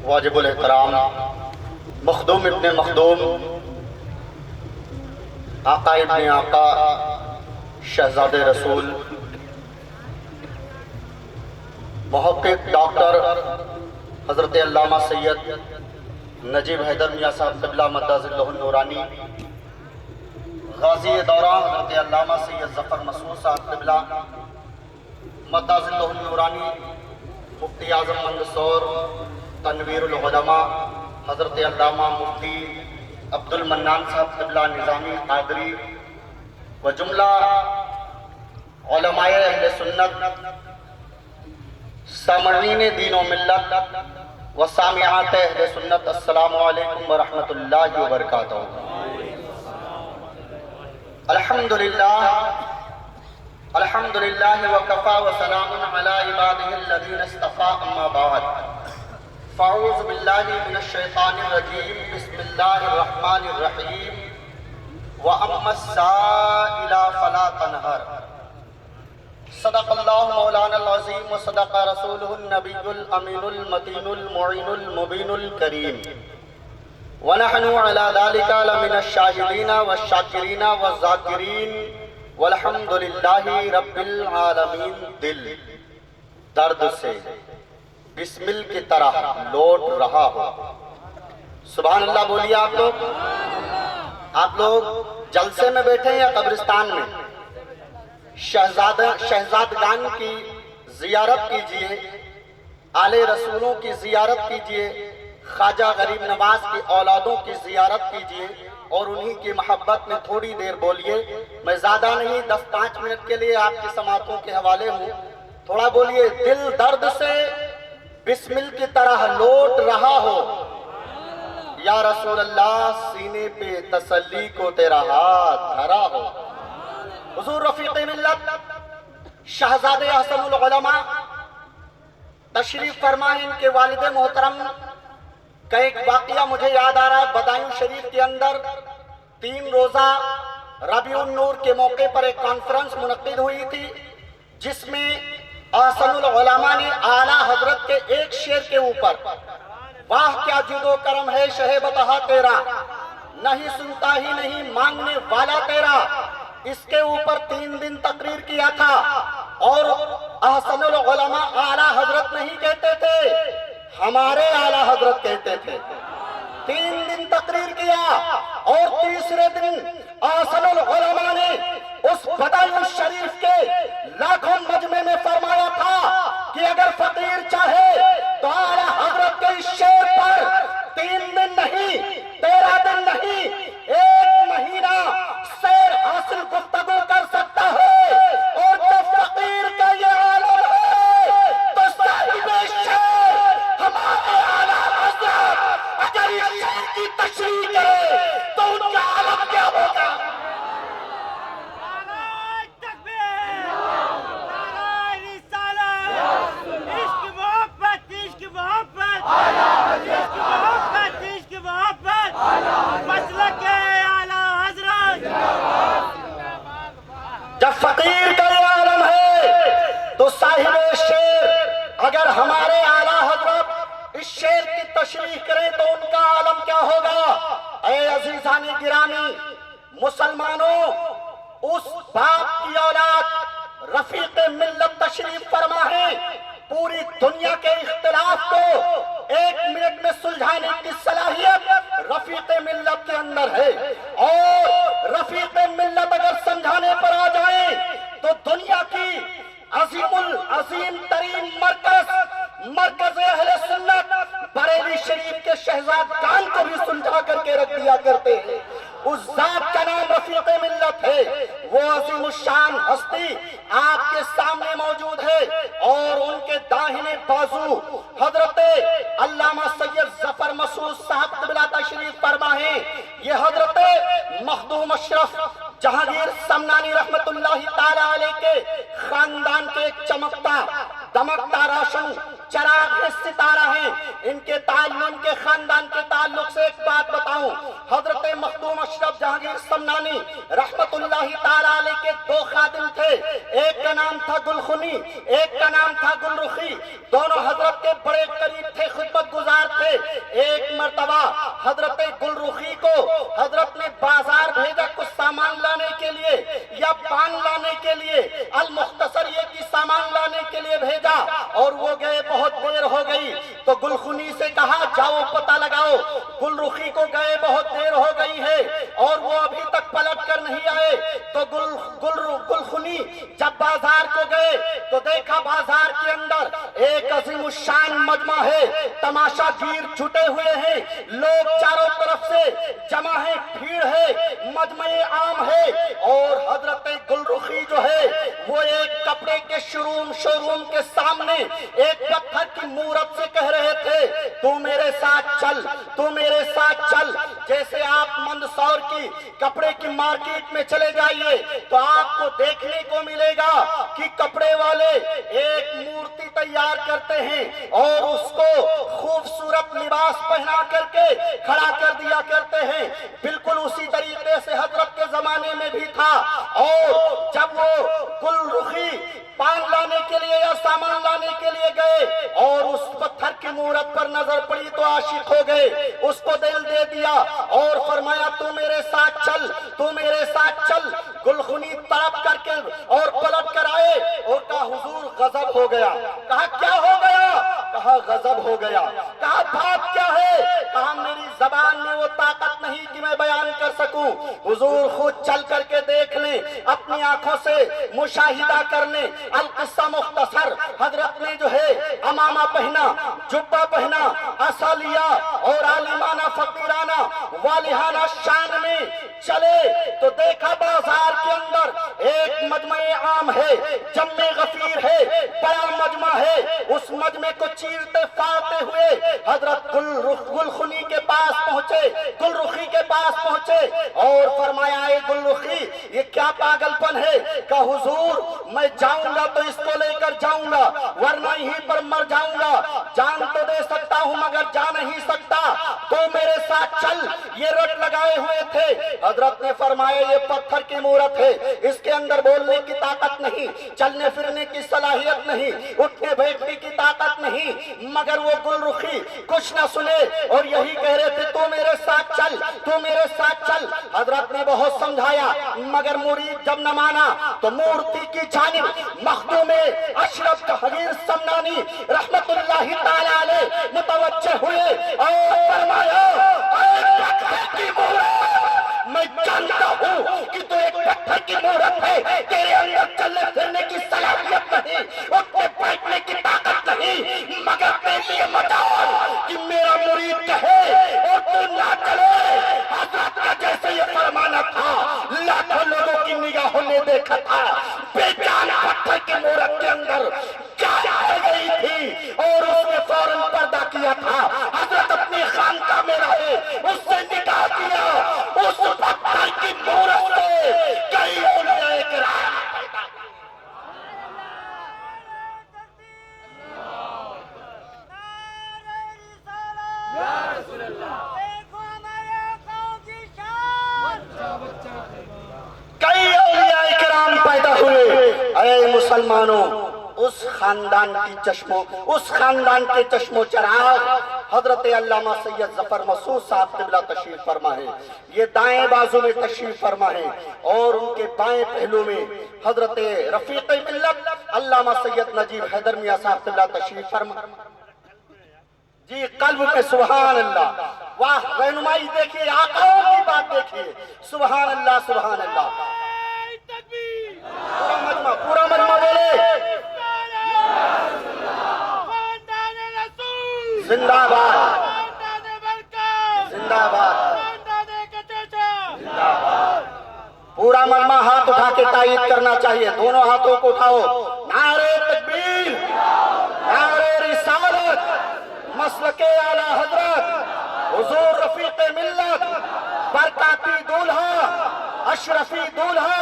واجب الاحترام مخدوم ابن مخدوم آقا ابن آقا شہزاد رسول محقق ڈاکٹر حضرت علامہ سید نجیب حیدر میاں صاحب قبلہ مدد ذلہ النورانی، غازی دوران حضرت علامہ سید ظفر مسعود صاحب قبلہ مدد ذلہ النورانی، مفتی اعظم مندسور تنویر العلماء حضرت علامہ مفتی عبد المنان صاحب قبلہ نظامی قادری و جملہ علماء اہل سنت، سامعین دین و ملت و سامعات اہل سنت، السلام علیکم ورحمۃ اللہ وبرکاتہ۔ الحمدللہ وکفا وسلام علی عبادہ الذین اصطفیٰ، اما بعد فاعوذ باللہ من الشیطان الرجیم، بسم اللہ الرحمن الرحیم، وَأَمَّا السَّائِلَ فَلَا تَنْهَرْ۔ صدق اللہ مولانا العظیم وصدق رسولہ النبی الامین المتین المعین المبین الکریم، ونحن علی ذلک لمن الشاہدین والشاکرین والذاکرین والحمد للہ رب العالمین۔ دل درد سے بسمل کی طرح لوٹ رہا ہو۔ سبحان اللہ بولیے آپ لوگ جلسے میں بیٹھے ہیں یا قبرستان میں؟ شہزادگان کی زیارت کیجئے، آل رسولوں کی زیارت کیجئے، خواجہ غریب نواز کی اولادوں کی زیارت کیجئے اور انہی کی محبت میں تھوڑی دیر بولیے۔ میں زیادہ نہیں 10-5 منٹ کے لیے آپ کی سماعتوں کے حوالے ہوں، تھوڑا بولیے۔ دل درد سے بسمل کی طرح لوٹ رہا ہو، یا رسول اللہ سینے پہ تسلی کو تیرا ہاتھ دھرا ہو۔ حضور رفیق ملت شہزادے حسن العلماء تشریف فرما ہیں، ان کے والد محترم کا ایک واقعہ مجھے یاد آ رہا ہے۔ بدایوں شریف کے اندر 3 روزہ ربیع النور کے موقع پر ایک کانفرنس منعقد ہوئی تھی، جس میں حسن العلماء نے اعلیٰ حضرت کے ایک شعر کے اوپر واہ کیا جود و کرم ہے شہ بتہا تیرا، نہیں سنتا ہی نہیں مانگنے والا تیرا، اس کے اوپر 3 دن تقریر کیا تھا۔ اور احسن العلماء اعلیٰ حضرت نہیں کہتے تھے، ہمارے اعلیٰ حضرت کہتے تھے۔ 3 دن تقریر کیا اور تیسرے دن احسن العلماء نے اس بدایوں شریف کے لاکھوں مجمع میں فرمایا تھا کہ اگر فقیر چاہے تو اعلیٰ حضرت کے اس شعر پر 3 دن نہیں، 13 دن نہیں، 1 مہینہ سیر حاصل گفتگو کر سکتا ہے۔ اور جب فقیر کا یہ عالم ہے تو صاحب شعر ہمارے اعلیٰ حضرت اگر اس شعر کی تشریح کرے تو ان کا عالم کیا ہوگا؟ جب فقیر کا یہ عالم ہے تو صاحب شعر اگر ہمارے اعلیٰ حضرت اس شعر کی تشریح کریں تو ان کا عالم کیا ہوگا؟ اے عزیزان گرامی مسلمانوں، اس باپ کی اولاد رفیق ملت تشریف فرما ہے، پوری دنیا کے اختلاف کو 1 منٹ میں سلجھانے کی صلاحیت رفیق ملت کے اندر ہے۔ اور رفیق ملت اگر سمجھانے پر آ جائیں تو دنیا کی عظیم ترین مرکز اہل سنت بریلی شریف کے شہزادگان کو بھی سلجھا کر کے رکھ دیا کرتے ہیں۔ اس ذات کا نام رفیق ملت ہے۔ وہ عظیم الشان ہستی آپ کے سامنے موجود ہے اور ان کے داہنے بازو حضرت علامہ سید ظفر مسعود صاحب قبلہ تشریف فرما ہیں۔ یہ حضرت مخدوم اشرف جہانگیر سمنانی رحمت اللہ تعالی علیہ کے خاندان کے ایک چمکتا دمکتا روشن چراغ ستارہ ہیں۔ ان کے خاندان کے تعلق سے ایک بات بتاؤں، حضرت مخدوم اشرف جہانگیر سمنانی رحمت اللہ تعالی علیہ کے 2 خادم تھے، ایک کا نام تھا گلخنی، ایک کا نام تھا گلرخی۔ دونوں حضرت کے بڑے قریب تھے، خدمت گزار تھے۔ تو گلخنی سے کہا جاؤ پتہ لگاؤ، گل رخی کو گئے بہت دیر ہو گئی ہے اور وہ ابھی تک پلٹ کر نہیں آئے۔ تو گلخنی جب بازار کو گئے تو دیکھا بازار کے اندر ایک عظیم الشان مجمع ہے، تماشا گیر چھٹے ہوئے ہیں، لوگ چاروں طرف سے جمع ہیں، بھیڑ ہے، مجمع عام ہے، اور حضرت گل رخی جو ہے وہ ایک کپڑے کے شوروم کے سامنے ایک پتھر کی مورت سے کہہ رہے تھے تو میرے ساتھ چل، تو میرے ساتھ چل۔ جیسے آپ مندسور کی کپڑے کی مارکیٹ میں چلے جائیے تو آپ کو دیکھنے کو ملے گا کہ کپڑے والے ایک مورتی تیار کرتے ہیں اور اس کو خوبصورت لباس پہنا کر کے کھڑا کر دیا کرتے ہیں۔ بالکل اسی طریقے سے حضرت کے زمانے میں بھی تھا، اور جب وہ گل رخی پان لانے کے لیے یا سامان لانے کے لیے گئے اور اس پتھر کی مورت پر نظر پڑی تو عاشق ہو گئے، اس کو دل دے دیا اور فرمایا تو میرے ساتھ چل، تو میرے ساتھ چل۔ گلخنی تڑپ کر کے اور پلٹ کر آئے اور کہا حضور غضب ہو گیا۔ کہا کیا ہو گیا؟ کہا غضب ہو گیا۔ کہا بات کیا ہے؟ کہا میری زبان میں وہ طاقت نہیں کہ میں بیان کر سکوں، حضور خود چل کر کے دیکھ لیں، اپنی آنکھوں سے مشاہدہ کر لیں۔ القصہ مختصر، حضرت نے جو ہے امامہ پہنا، جبہ پہنا، عصا لیا اور عالمانہ فقیرانہ والہانہ شان میں چلے تو دیکھا بازار کے اندر ایک مجمع عام ہے، جمع غفیر ہے، بڑا مجمع ہے۔ اس مجمع کو چیرتے پھاڑتے ہوئے حضرت گلخنی کے پاس پہنچے، گل رخی کے پاس پہنچے اور فرمایا اے گل رخی یہ کیا پاگل پن ہے؟ کہ حضور میں جاؤں گا تو اس کو لے کر جاؤں گا ورنہ یہیں پر مر جاؤں گا، جان تو دے سکتا ہوں مگر جا نہیں سکتا، تو میرے ساتھ چل۔ یہ رٹ لگائے ہوئے تھے، حضرت نے فرمایا یہ پتھر کی مورت ہے، اس کے اندر بولنے کی طاقت نہیں، چلنے پھرنے کی صلاحیت نہیں، اٹھنے بیٹھنے کی طاقت نہیں، مگر وہ گل رخی کچھ نہ سنے اور یہی کہہ رہے تھے تو میرے ساتھ چل، تو میرے ساتھ چل۔ حضرت نے بہت سمجھایا مگر مرید جب نہ مانا تو مورتی کی جانب مخدوم اشرف حریر سمنانی رحمت اللہ تعالی علیہ متوجہ ہوئے اور فرمایا اے پتھر کی مورت، میں جانتا ہوں کہ تو ایک پتھر کی مورت ہے، تیرے اندر چلنے پھرنے کی صلاحیت نہیں، اٹھنے بیٹھنے کی طاقت نہیں، مگر میرے لیے مجال کہ میرا مرید کہے اور تو نہ چلے۔ حضرت کا جیسے یہ فرمانا تھا لاکھوں لوگوں کی نگاہوں نے دیکھا تھا، بے جان پتھر کی مورت کے اندر جان آ گئی تھی اور اس نے فوراً پردہ کیا تھا۔ حضرت اپنی خانقاہ میں رہے، اس سے نکاح کیا، اس پتھر کی مورت سے کئی اولیاء کرام پیدا ہوئے۔ اے مسلمانوں، اس خاندان کے چشم و چراغ حضرت علامہ سید ظفر مسعود صاحب قبلہ تشریف فرما ہے، یہ دائیں بازو میں تشریف فرما ہے اور ان کے بائیں پہلو میں حضرت رفیق ملت علامہ سید نجیب حیدر میاں صاحب قبلہ تشریف فرما۔ جی قلب میں سبحان اللہ، واہ رہنمائی دیکھیے، آقاؤں کی بات دیکھیے، سبحان اللہ سبحان اللہ۔ پورا مجمع بولے زندہ باد، زندہ باد، زندہ باد۔ پورا مجمع ہاتھ اٹھا کے تائید کرنا چاہیے، دونوں ہاتھوں کو اٹھاؤ، نعرہ تکبیر، نعرہ رسالت، مسلک اعلی حضرت حضور رفیق ملت، برکاتی دولہا، اشرفی دولہا،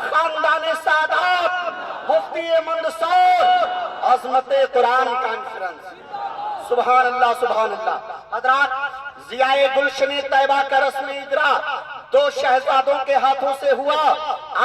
خاندان سادات، مفتی مندسور، عظمت قرآن کانفرنس۔ سبحان اللہ سبحان اللہ۔ حضرات ضیاء گلشن طیبہ کا رسم اجرا دو شہزادوں کے ہاتھوں سے ہوا۔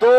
2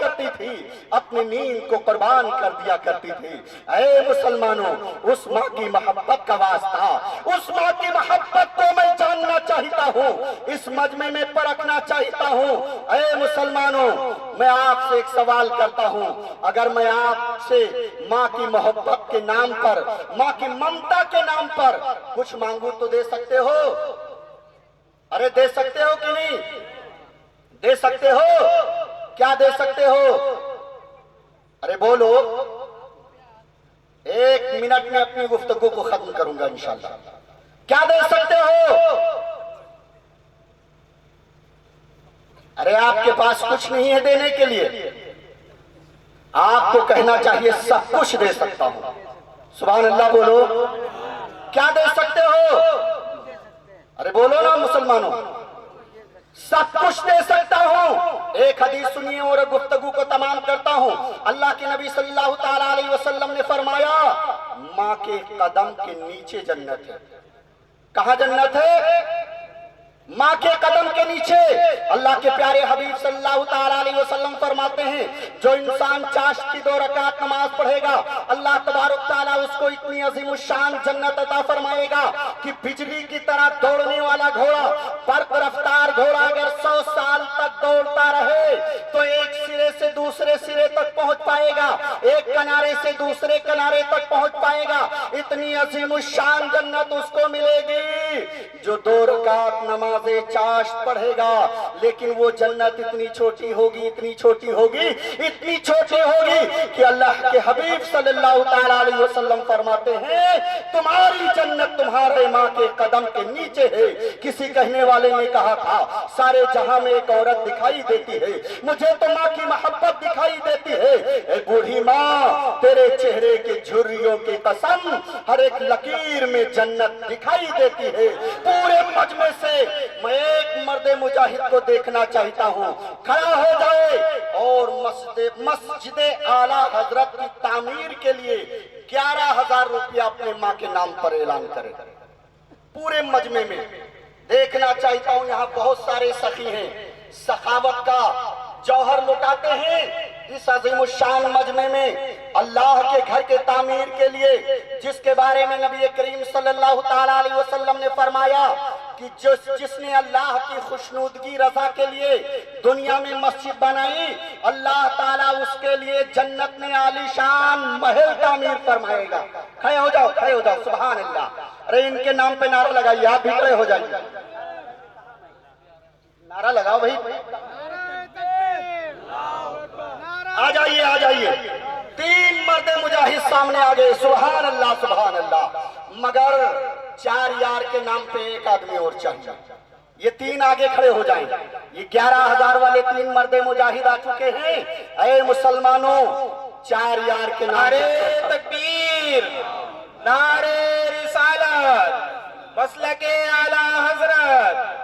کرتی تھی، اپنی نیند کو قربان کر دیا کرتی تھی۔ اے مسلمانوں، اس ماں کی محبت کا واسطہ، اس ماں کی محبت کو میں جاننا چاہتا ہوں، اس مجمع میں پرکھنا چاہتا ہوں۔ اے مسلمانوں، میں آپ سے ایک سوال کرتا ہوں، اگر میں آپ سے ماں کی محبت کے نام پر، ماں کی ممتا کے نام پر کچھ مانگوں تو دے سکتے ہو؟ ارے دے سکتے ہو کہ نہیں؟ دے سکتے ہو؟ کیا دے سکتے ہو؟ ارے بولو۔ ایک منٹ میں اپنی گفتگو کو ختم کروں گا انشاءاللہ۔ کیا دے سکتے ہو؟ ارے آپ کے پاس کچھ نہیں ہے دینے کے لیے؟ آپ کو کہنا چاہیے سب کچھ دے سکتا ہوں۔ سبحان اللہ بولو۔ کیا دے سکتے ہو؟ ارے بولو نا مسلمانوں۔ سب کچھ دے سکتا ہوں۔ ایک حدیث سنیے اور گفتگو کو تمام کرتا ہوں۔ اللہ کے نبی صلی اللہ تعالیٰ علیہ وسلم نے فرمایا، ماں کے قدم کے نیچے جنت ہے۔ کہاں جنت ہے؟ ماں کے قدم کے نیچے۔ اللہ کے پیارے حبیب صلی اللہ تعالیٰ علیہ وسلم فرماتے ہیں، جو انسان چاشت کی 2 رکعت نماز پڑھے گا، اللہ تبارک تعالیٰ اس کو اتنی عظیم الشان جنت عطا فرمائے گا کہ بجلی کی طرح دوڑنے والا گھوڑا، برق رفتار گھوڑا اگر 100 سال تک دوڑتا رہے تو ایک سرے سے دوسرے سرے تک پہنچ پائے گا، ایک کنارے سے دوسرے کنارے تک پہنچ پائے گا۔ اتنی عظیم الشان جنت اس کو ملے گی جو 2 رکعت نماز چاشت پڑھے گا، لیکن وہ جنت اتنی چھوٹی ہوگی، اتنی چھوٹی ہوگی، اتنی چھوٹی ہوگی کہ اللہ کے حبیب صلی اللہ تعالیٰ علیہ وسلم فرماتے ہیں، تمہاری جنت تمہارے ماں کے قدم کے نیچے ہے۔ کسی کہنے والے نے کہا تھا، سارے جہاں میں ایک عورت دکھائی دیتی ہے، مجھے تو ماں کی محبت دکھائی دیتی ہے۔ اے بوڑھی ماں، تیرے چہرے کے جھریوں کی قسم، ہر ایک لکیر میں جنت دکھائی دیتی ہے۔ پورے مجمع سے میں ایک مرد مجاہد کو دیکھنا چاہتا ہوں، کھڑا ہو جائے اور مسجد اعلیٰ حضرت کی تعمیر کے لیے 11,000 روپیہ اپنے ماں کے نام پر اعلان کرے۔ پورے مجمع میں دیکھنا چاہتا ہوں، یہاں بہت سارے سخی ہیں، سخاوت کا جوہر لٹاتے ہیں اس عظیم الشان مجمع میں اللہ کے گھر کے تعمیر کے لیے، جس کے بارے میں نبی کریم صلی اللہ تعالیٰ علیہ وسلم نے فرمایا کہ جس نے اللہ کی خوشنودگی رضا کے لیے دنیا میں مسجد بنائی، اللہ تعالیٰ اس کے لیے جنت میں عالی شان محل تعمیر فرمائے گا۔ کھڑے ہو جاؤ، کھڑے ہو جاؤ، سبحان اللہ۔ ارے ان کے نام پہ نعرہ لگائیے، آپ بھی کھڑے ہو جائیے، نعرہ لگاؤ بھائی۔ آ جائیے، آ جائیے۔ 3 مرد مجاہد سامنے آ گئے، سبحان اللہ، سبحان اللہ۔ مگر 4 یار کے نام پہ ایک آدمی اور چاہیے۔ یہ 3 آگے کھڑے ہو جائیں۔ یہ 11,000 والے 3 مرد مجاہد آ چکے ہیں۔ اے مسلمانوں، 4 یار کے نام پہ نعرے تکبیر، نعرے رسالت، مسلک اعلیٰ حضرت۔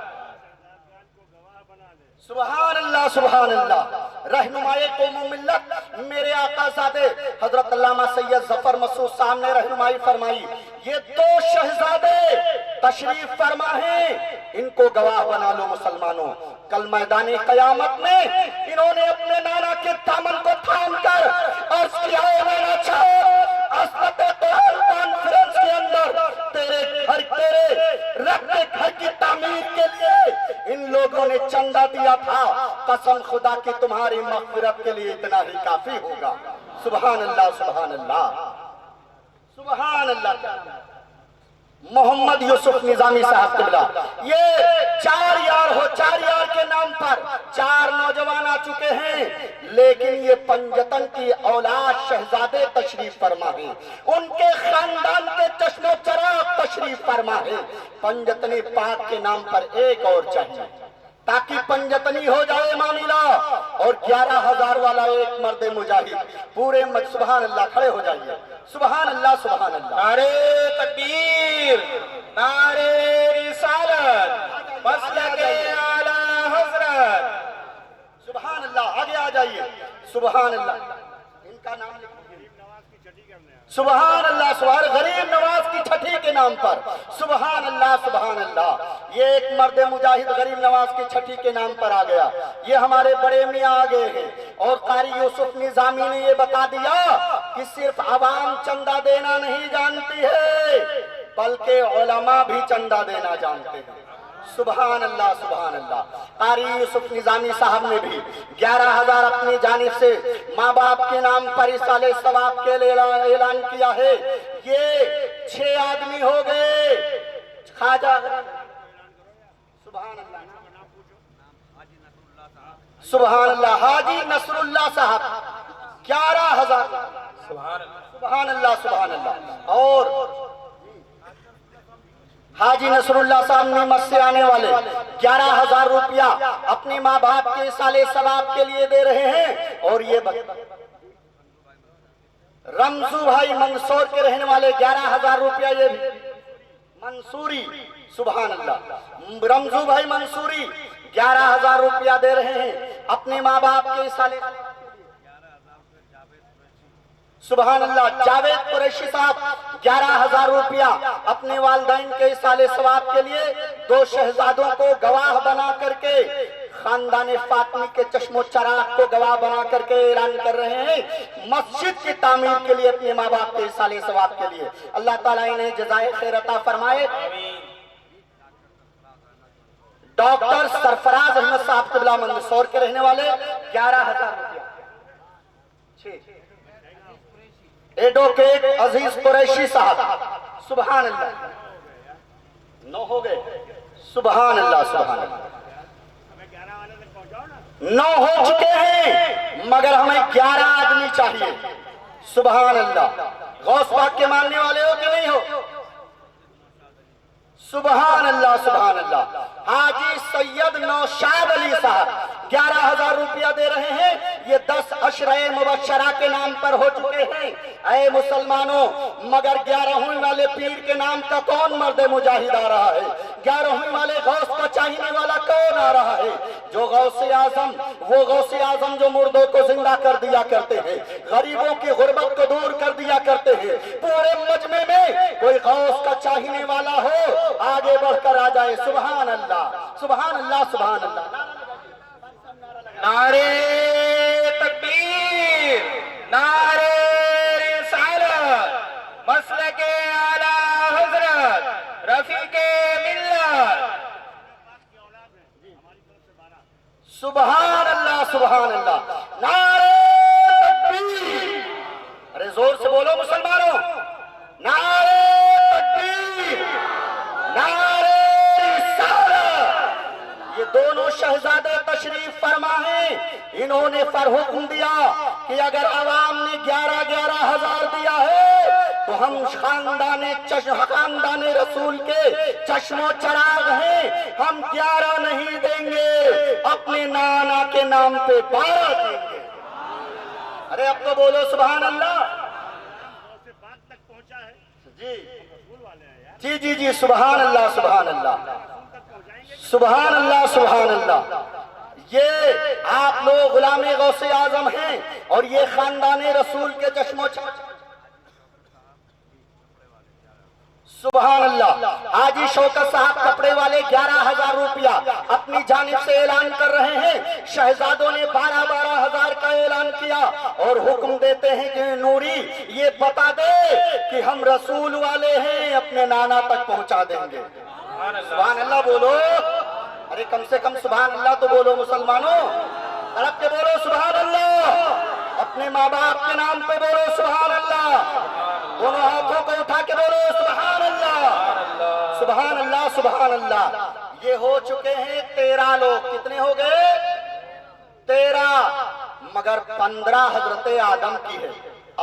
سبحان اللہ، سبحان اللہ۔ رہنمائے قوم و ملت میرے آقا زادے حضرت علامہ سید ظفر مسعود صاحب نے رہنمائی فرمائی۔ یہ 2 شہزادے تشریف فرما ہیں، ان کو گواہ بنا لو مسلمانوں۔ کل میدان قیامت میں انہوں نے اپنے نانا کے دامن کو تھام کر عرض کیا، اے نانا چھاپ، عصمت قرآن کانفرنس کے اندر تیرے رب کے گھر کی تعمیر کے لیے ان لوگوں نے چندہ دیا تھا، قسم خدا کی تمہاری مغفرت کے لیے اتنا ہی کافی ہوگا۔ سبحان اللہ، سبحان اللہ، سبحان اللہ۔ محمد یوسف نظامی صاحب قبلہ، یہ 4 یار ہو، 4 یار کے نام پر 4 نوجوان آ چکے ہیں، لیکن یہ پنجتن کی اولاد شہزادے تشریف فرما ہیں، ان کے خاندان کے چشم و چراغ تشریف فرما ہیں۔ پنجتنی پاک کے نام پر ایک اور چاہیے تاکہ پنجتنی ہو جائے معاملہ، اور 11,000 والا ایک مرد مجاہد پورے سبحان اللہ، کھڑے ہو جائیے، سبحان اللہ، سبحان اللہ۔ نعرے تکبیر، نعرے رسالت، مسلک اعلیٰ حضرت۔ سبحان اللہ، آگے آ جائیے، سبحان اللہ۔ ان کا نام لکھو، سبحان اللہ، سبحان غریب نواز کی چھٹی کے نام پر، سبحان اللہ، سبحان اللہ۔ یہ ایک مرد مجاہد غریب نواز کی چھٹی کے نام پر آ گیا. یہ ہمارے بڑے میاں آگے ہیں اور قاری یوسف نظامی نے یہ بتا دیا کہ صرف عوام چندہ دینا نہیں جانتی ہے بلکہ علماء بھی چندہ دینا جانتے ہیں. سبحان اللہ سبحان اللہ. قاری یوسف نظامی صاحب نے بھی 11,000 اپنی جانب سے ماں باپ کے نام پر ایصال ثواب کے لیے اعلان کیا ہے. یہ 6 آدمی ہو گئے. خواجہ سبحان اللہ سبحان اللہ حاجی نصر اللہ صاحب 11,000. سبحان اللہ سبحان اللہ. اور حاجی نصر اللہ صاحب نیمت سے آنے والے 11,000 روپیہ اپنے ماں باپ کے ایصال ثواب کے لیے دے رہے ہیں. اور یہ رمزو بھائی منصور کے رہنے والے 11,000 روپیہ یہ بھی منصوری. سبحان اللہ. رمزو بھائی منصوری 11,000 روپیہ دے رہے ہیں اپنے ماں باپ کے ایصال. سبحان اللہ. جاوید قریشی صاحب 11,000 روپیہ اپنے والدین کے ایصال ثواب کے لیے 2 شہزادوں کو گواہ بنا کر کے خاندان فاطمی کے چشم و چراغ کو گواہ بنا کر کے اعلان کر رہے ہیں مسجد کی تعمیر کے لیے اپنے ماں باپ کے ایصال ثواب کے لیے. اللہ تعالیٰ انہیں جزائے خیر عطا فرمائے. ڈاکٹر سرفراز احمد صاحب قبلہ مندسور کے رہنے والے 11,000 روپیہ. ایڈوکیٹ عزیز قریشی صاحب سبحان اللہ 9 ہو گئے. سبحان اللہ سبحان اللہ. 9 ہو چکے ہیں مگر ہمیں 11 آدمی چاہیے. سبحان اللہ. غوث پاک کے ماننے والے ہو کہ نہیں ہو؟ سبحان اللہ سبحان اللہ. حاجی سید نوشاد علی صاحب 11,000 روپیہ دے رہے ہیں. یہ 10 عشرہ مبشرہ کے نام پر ہو چکے ہیں. اے مسلمانوں مگر 11ویں والے پیر کے نام کا کون مرد مجاہد آ رہا ہے؟ 11ویں والے غوث کا چاہنے والا کون آ رہا ہے؟ جو غوث اعظم، وہ غوث اعظم جو مردوں کو زندہ کر دیا کرتے ہیں، غریبوں کی غربت کو دور کر دیا کرتے ہیں. پورے مجمع میں کوئی غوث کا چاہنے والا ہو آگے بڑھ کر آ جائے. سبحان اللہ سبحان اللہ سبحان اللہ. نعرے تکبیر، نعرے رسالت، مسلک اعلیٰ حضرت رفیق ملت. سبحان اللہ سبحان اللہ. نعرے تکبیر. ارے زور سے بولو مسلمانوں. نعرے تکبیر، نعرے رسالت. یہ دونوں شہزادے تشریف فرما ہیں. انہوں نے حکم دیا کہ اگر عوام نے 11,000 دیا ہے تو ہم خاندان رسول کے چشم و چراغ ہیں. ہم 11 نہیں دیں گے، اپنے نانا کے نام پہ 12 دیں گے. ارے اب تو بولو سبحان اللہ. جی جی جی سبحان اللہ سبحان اللہ سبحان اللہ سبحان اللہ. یہ آپ لوگ غلام غوث اعظم ہیں اور یہ خاندان رسول کے چشم و چراغ. سبحان اللہ. حاجی شوکت صاحب کپڑے والے 11,000 روپیہ اپنی جانب سے اعلان کر رہے ہیں. شہزادوں نے 12,000 کا اعلان کیا اور حکم دیتے ہیں کہ نوری یہ بتا دے کہ ہم رسول والے ہیں، اپنے نانا تک پہنچا دیں گے. سبحان اللہ بولو. ارے کم سے کم سبحان اللہ تو بولو مسلمانوں. تڑپ کے بولو سبحان اللہ. اپنے ماں باپ کے نام پہ بولو سبحان اللہ. دونوں ہاتھوں کو اٹھا کے بولو سبحان اللہ سبحان اللہ سبحان اللہ. یہ ہو چکے ہیں 13 لوگ. کتنے ہو گئے؟ 13. مگر 15 حضرت آدم کی ہے.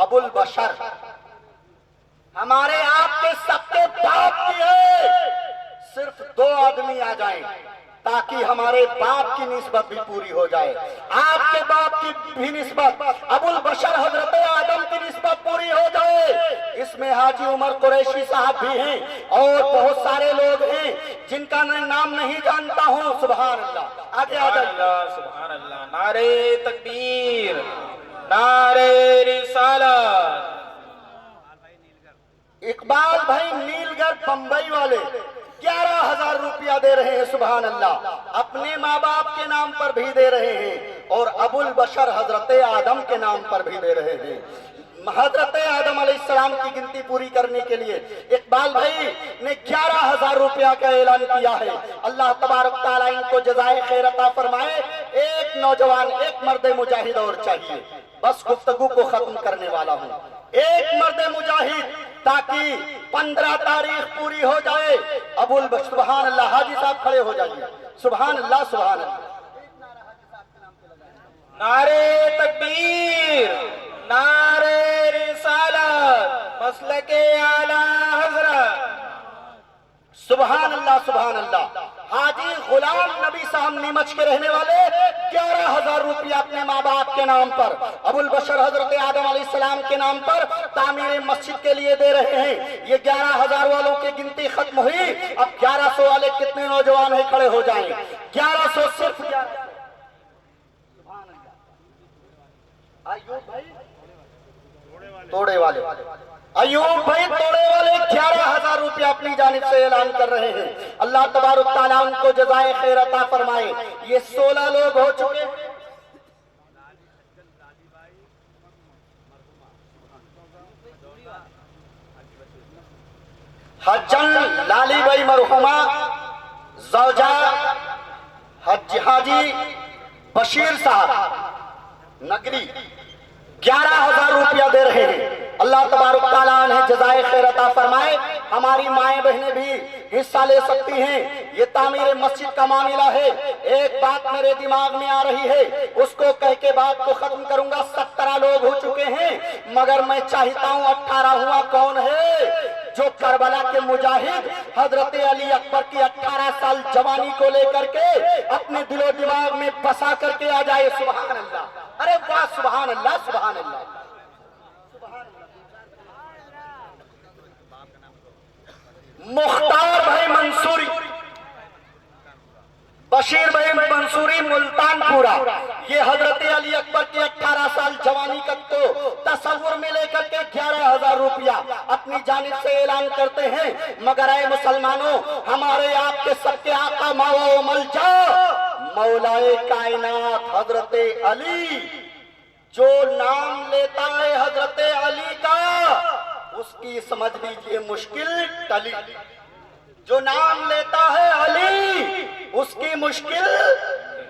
ابو البشر ہمارے آپ کے سب کے باپ کی ہے. صرف 2 آدمی آ جائیں تاکہ ہمارے باپ کی نسبت بھی پوری ہو جائے. آپ کے باپ کی بھی نسبت، ابو البشر حضرت آدم کی نسبت پوری ہو جائے. اس میں حاجی عمر قریشی صاحب بھی ہیں اور بہت سارے لوگ ہیں جن کا میں نام نہیں جانتا ہوں. سبحان اللہ. آگے آ جائیے. سبحان اللہ. نعرے تکبیر، نعرے رسالت. اقبال بھائی نیل گڑھ بمبئی والے 11,000 روپیہ دے رہے ہیں، سبحان اللہ، اپنے ماں باپ کے نام پر بھی دے رہے ہیں اور ابو البشر حضرت آدم کے نام پر بھی دے رہے ہیں۔ حضرت آدم علیہ السلام کی گنتی پوری کرنے کے لیے اقبال بھائی نے 11,000 روپیہ کا اعلان کیا ہے۔ اللہ تبارک تعالیٰ ان کو جزائے خیر عطا فرمائے۔ ایک نوجوان، ایک مرد مجاہد اور چاہیے، بس گفتگو کو ختم کرنے والا ہوں۔ ایک مرد مجاہد تاکہ 15 تاریخ پوری ہو جائے۔ ابو البشر، سبحان اللہ، حاجی صاحب کھڑے ہو جائیے، سبحان اللہ سبحان اللہ۔ نعرے تکبیر، نعرے رسالت، مسلک اعلی حضرت، سبحان اللہ سبحان اللہ۔ حاجی غلام نبی صاحب نیمچ کے رہنے والے 11,000 روپیہ اپنے ماں باپ کے نام پر، ابو البشر حضرت آدم علیہ السلام کے نام پر تعمیر مسجد کے لیے دے رہے ہیں۔ یہ 11,000 والوں کی گنتی ختم ہوئی، اب 1100 والے کتنے نوجوان ہیں کھڑے ہو جائیں؟ 1100 صرف 1100۔ ایوب بھائی توڑے والے، ایوب بھائی توڑے والے 11,000 روپیہ اپنی جانب سے اعلان کر رہے ہیں۔ اللہ تبارک تعالیٰ ان کو جزائے خیر عطا فرمائے۔ یہ 16 لوگ ہو چکے۔ حجن لالی بائی مرحومہ زوجہ حاجی بشیر صاحب نگری 11,000 روپیہ دے رہے ہیں۔ اللہ تبارک تعالیٰ انہیں جزائے خیر عطا فرمائے۔ ہماری مائیں بہنیں بھی حصہ لے سکتی ہیں۔ یہ تعمیر مسجد کا معاملہ ہے۔ ایک بات میرے دماغ میں آ رہی ہے، اس کو کہہ کے بات کو ختم کروں گا۔ 17 لوگ ہو چکے ہیں، مگر میں چاہتا ہوں 18واں کون ہے جو کربلا کے مجاہد حضرت علی اکبر کی 18 سال جوانی کو لے کر کے اپنے دل و دماغ میں بسا کر کے آ جائے۔ سبحان اللہ، ارے واہ، سبحان اللہ سبحان اللہ۔ مختار بھائی منصوری، بشیر بھائی منصوری ملتان پورا، یہ حضرت علی اکبر کی 18 سال جوانی کا تو تصور میں لے کر کے 11,000 روپیہ اپنی جانب سے اعلان کرتے ہیں۔ مگر اے مسلمانوں، ہمارے آپ کے سب کے آقا ماوا و ملجا مولائے کائنات حضرت علی، جو نام لیتا ہے حضرت علی کا اس کی سمجھ لیجئے مشکل ٹلی۔ جو نام لیتا ہے علی اس کی مشکل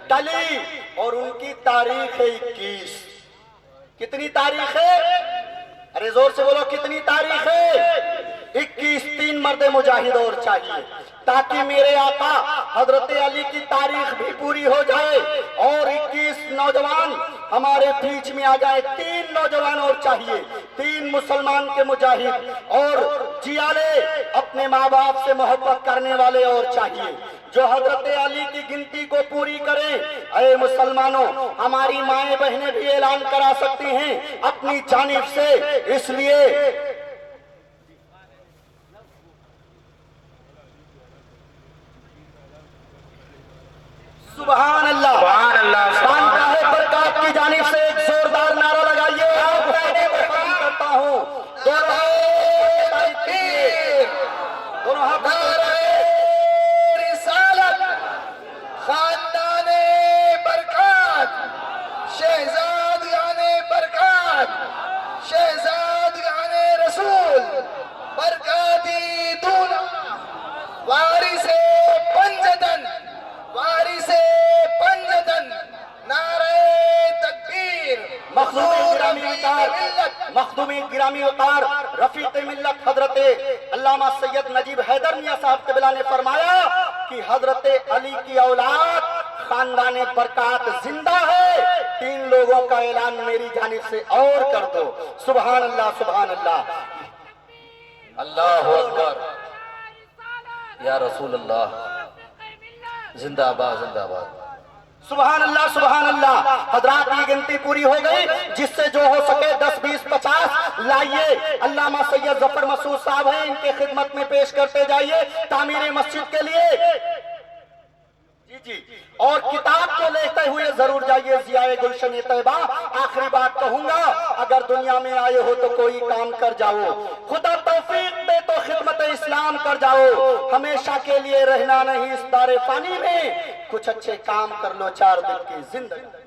ٹلی۔ اور ان کی تاریخ ہے 21۔ کتنی تاریخ ہے؟ ارے زور سے بولو، کتنی تاریخ ہے؟ 21۔ 3 مرد مجاہد اور چاہیے تاکہ میرے آقا حضرت علی کی تاریخ بھی پوری ہو جائے اور 21 نوجوان ہمارے بیچ میں آ جائے۔ 3 نوجوان اور چاہیے، 3 مسلمان کے مجاہد اور جیالے اپنے ماں باپ سے محبت کرنے والے اور چاہیے جو حضرت علی کی گنتی کو پوری کریں۔ اے مسلمانوں، ہماری مائیں بہنیں بھی اعلان کرا سکتی ہیں اپنی جانب سے، اس لیے سبحان اللہ سبحان اللہ، خانقاہ برکات کی جانب سے ایک زوردار نعرہ لگائیے۔ آپ میں ختم کرتا ہوں، دونوں رسالت، خاندان برکات، شہزادگان برکات، شہزادگان رسول، برکاتی دونا، وارث پنجتن، وارث پنجتن، نعرہ تکبیر، مخدومی گرامی وقار رفیق ملت حضرت علامہ سید نجیب حیدر میاں صاحب قبلہ نے فرمایا کہ حضرت علی کی اولاد خاندان برکات زندہ ہے۔ 3 لوگوں کا اعلان میری جانب سے اور کر دو۔ سبحان اللہ سبحان اللہ، اللہ اکبر، یا رسول اللہ، زندہ آباد زندہ آباد۔ سبحان اللہ سبحان اللہ۔ حضرات کی گنتی پوری ہو گئی، جس سے جو ہو سکے 10 20 50 لائیے۔ علامہ سید ظفر مسعود صاحب ہیں، ان کے خدمت میں پیش کرتے جائیے تعمیر مسجد کے لیے۔ جی جی اور کتاب کو لیتے ہوئے ضرور جائیے ضیائے گلشن طیبہ. آخری بات کہوں گا, اگر دنیا میں آئے ہو تو کوئی کام کر جاؤ, خدا توفیق دے تو خدمت اسلام کر جاؤ. ہمیشہ کے لیے رہنا نہیں اس دار فانی میں, کچھ اچھے کام کر لو 4 دن کی زندگی.